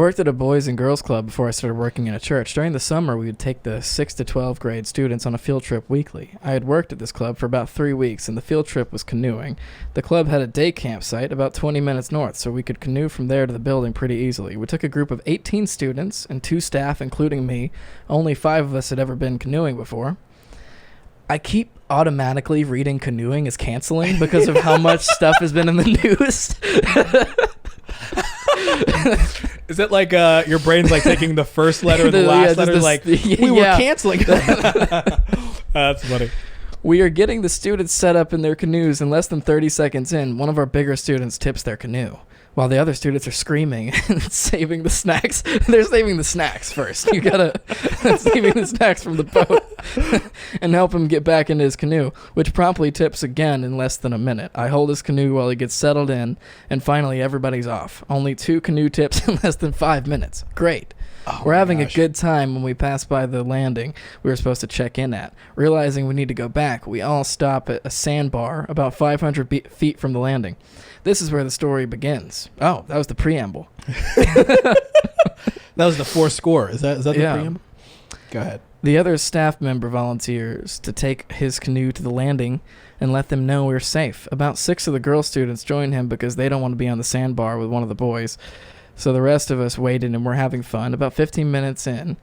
worked at a boys and girls club before I started working in a church. During the summer, we would take the 6 to 12 grade students on a field trip weekly. I had worked at this club for about 3 weeks, and the field trip was canoeing. The club had a day campsite about 20 minutes north, so we could canoe from there to the building pretty easily. We took a group of 18 students and 2 staff, including me. Only 5 of us had ever been canoeing before. I keep automatically reading canoeing as canceling because of how much stuff has been in the news. Is it like your brain's like taking the first letter and the last letter we were canceling? That's funny. We are getting the students set up in their canoes, and less than 30 seconds in, one of our bigger students tips their canoe, while the other students are screaming and saving the snacks. They're saving the snacks first. You gotta saving the snacks from the boat and help him get back into his canoe, which promptly tips again in less than a minute. I hold his canoe while he gets settled in, and finally everybody's off. Only 2 canoe tips in less than 5 minutes. Great. Oh, we're having a good time when we pass by the landing we were supposed to check in at. Realizing we need to go back, we all stop at a sandbar about 500 feet from the landing. This is where the story begins. Oh, that was the preamble. That was the 4 score. Is that the preamble? Go ahead. The other staff member volunteers to take his canoe to the landing and let them know we're safe. About 6 of the girl students joined him because they don't want to be on the sandbar with one of the boys. So the rest of us waited and we're having fun. About 15 minutes in,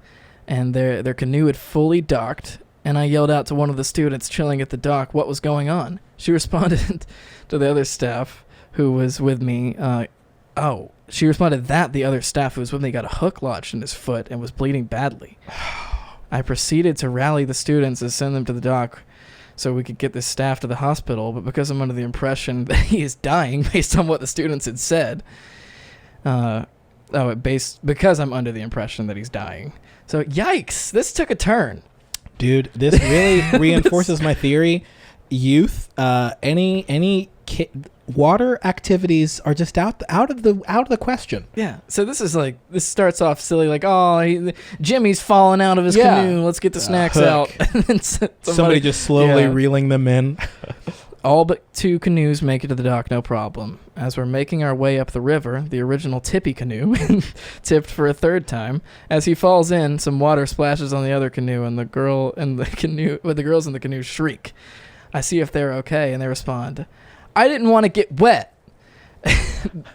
and their canoe had fully docked, and I yelled out to one of the students chilling at the dock what was going on. She responded to the other staff who was with me. She responded that the other staff who was with me got a hook lodged in his foot and was bleeding badly. I proceeded to rally the students and send them to the dock so we could get this staff to the hospital, but because I'm under the impression that he is dying based on what the students had said, because I'm under the impression that he's dying. So, yikes, this took a turn. Dude, this really reinforces my theory. Youth, water activities are just out of the question. Yeah. So this starts off silly, like, Jimmy's falling out of his canoe. Let's get the snacks out. And somebody just slowly reeling them in. All but 2 canoes make it to the dock, no problem. As we're making our way up the river, the original tippy canoe tipped for a 3rd time. As he falls in, some water splashes on the other canoe, and the girls in the canoe shriek. I see if they're okay, and they respond, "I didn't want to get wet."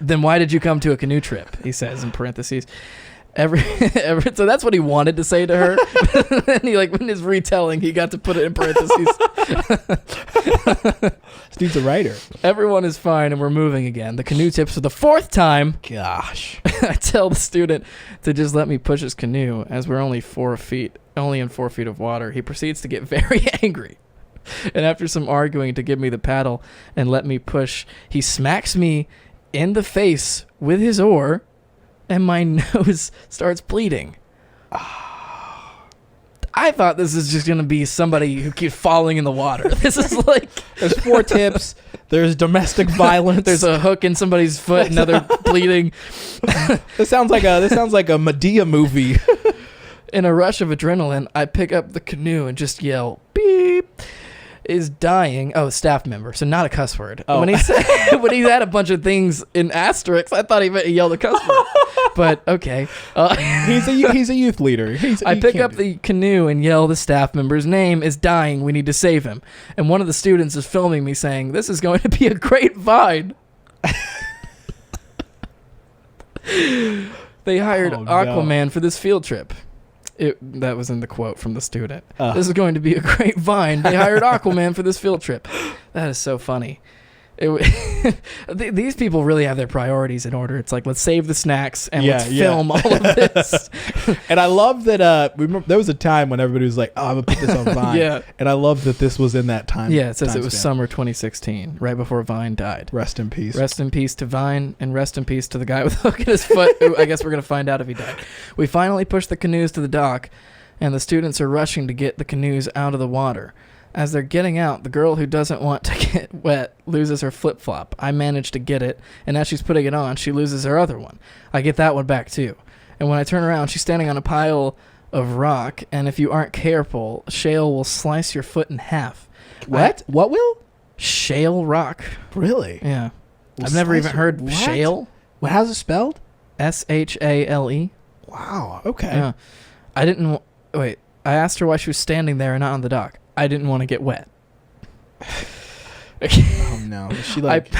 "Then why did you come to a canoe trip?" he says in parentheses. So that's what he wanted to say to her. And he, in his retelling, he got to put it in parentheses. This dude's a writer. Everyone is fine, and we're moving again. The canoe tips for the 4th time. Gosh. I tell the student to just let me push his canoe, as we're only in 4 feet of water. He proceeds to get very angry. And after some arguing to give me the paddle and let me push, he smacks me in the face with his oar, and my nose starts bleeding. I thought this is just going to be somebody who keeps falling in the water. This is like... There's 4 tips. There's domestic violence. There's a hook in somebody's foot, another bleeding. This sounds like a Medea movie. In a rush of adrenaline, I pick up the canoe and just yell, "Beep!" Is dying. Oh, staff member, so not a cuss word. Oh. When he had a bunch of things in asterisks, I thought he meant he yelled a cuss word. But okay, he's a youth leader. I pick up the canoe and yell the staff member's name is dying. We need to save him. And one of the students is filming me saying, "This is going to be a great vine." They hired Aquaman for this field trip. That was in the quote from the student. This is going to be a great vine. They hired Aquaman for this field trip. That is so funny. These people really have their priorities in order. It's like, let's save the snacks and let's film all of this. And I love that there was a time when everybody was like, "Oh, I'm going to put this on Vine." Yeah. And I love that this was in that time. Yeah, it says it was summer 2016, right before Vine died. Rest in peace. Rest in peace to Vine, and rest in peace to the guy with a hook in his foot, who I guess we're going to find out if he died. We finally push the canoes to the dock, and the students are rushing to get the canoes out of the water. As they're getting out, the girl who doesn't want to get wet loses her flip-flop. I manage to get it, and as she's putting it on, she loses her other one. I get that one back too. And when I turn around, she's standing on a pile of rock, and if you aren't careful, shale will slice your foot in half. What? What will? Shale rock. Really? Yeah. I've never even heard shale. How's it spelled? Shale. Wow. Okay. Yeah. I asked her why she was standing there and not on the dock. I didn't want to get wet. Oh no. Is she like?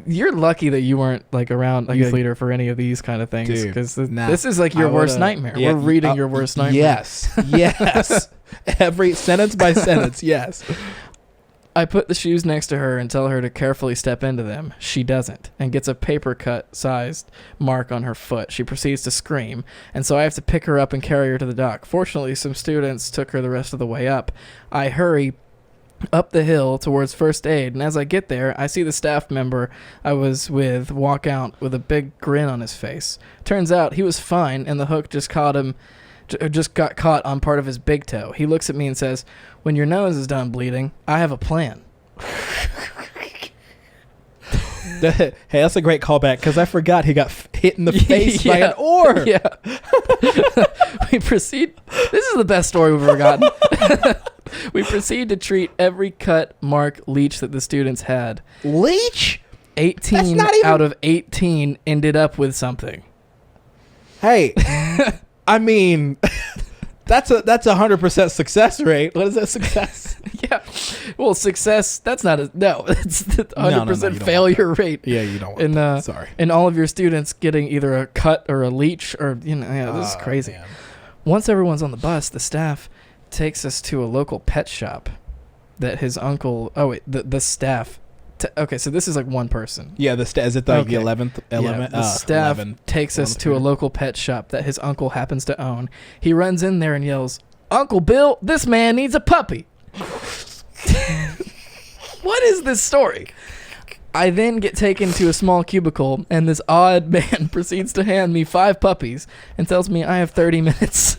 You're lucky that you weren't like around a youth leader for any of these kind of things, because this is like your worst nightmare. Yeah, we're reading your worst nightmare. Yes. Every sentence by sentence. Yes. I put the shoes next to her and tell her to carefully step into them. She doesn't, and gets a paper cut sized mark on her foot. She proceeds to scream, and so I have to pick her up and carry her to the dock. Fortunately, some students took her the rest of the way up. I hurry up the hill towards first aid, and as I get there, I see the staff member I was with walk out with a big grin on his face. Turns out he was fine, and the hook just got caught on part of his big toe. He looks at me and says, "When your nose is done bleeding, I have a plan." Hey, that's a great callback, because I forgot he got hit in the face by an oar. Yeah. We proceed. This is the best story we've ever gotten. We proceed to treat every cut, mark, leech that the students had. Leech? 18 out of 18 ended up with something. Hey, I mean, that's a 100% success rate. What is that, success? Yeah. Well, success, that's not it's 100% failure rate. Yeah, you don't want that. Sorry. And all of your students getting either a cut or a leech or, this is crazy. Man. Once everyone's on the bus, the staff takes us to a local pet shop that his uncle, the staff, okay, so this is like one person. Yeah, is it the 11th element? Yeah, the staff takes us to a local pet shop that his uncle happens to own. He runs in there and yells, "Uncle Bill, this man needs a puppy." What is this story? I then get taken to a small cubicle, and this odd man proceeds to hand me 5 puppies and tells me I have 30 minutes.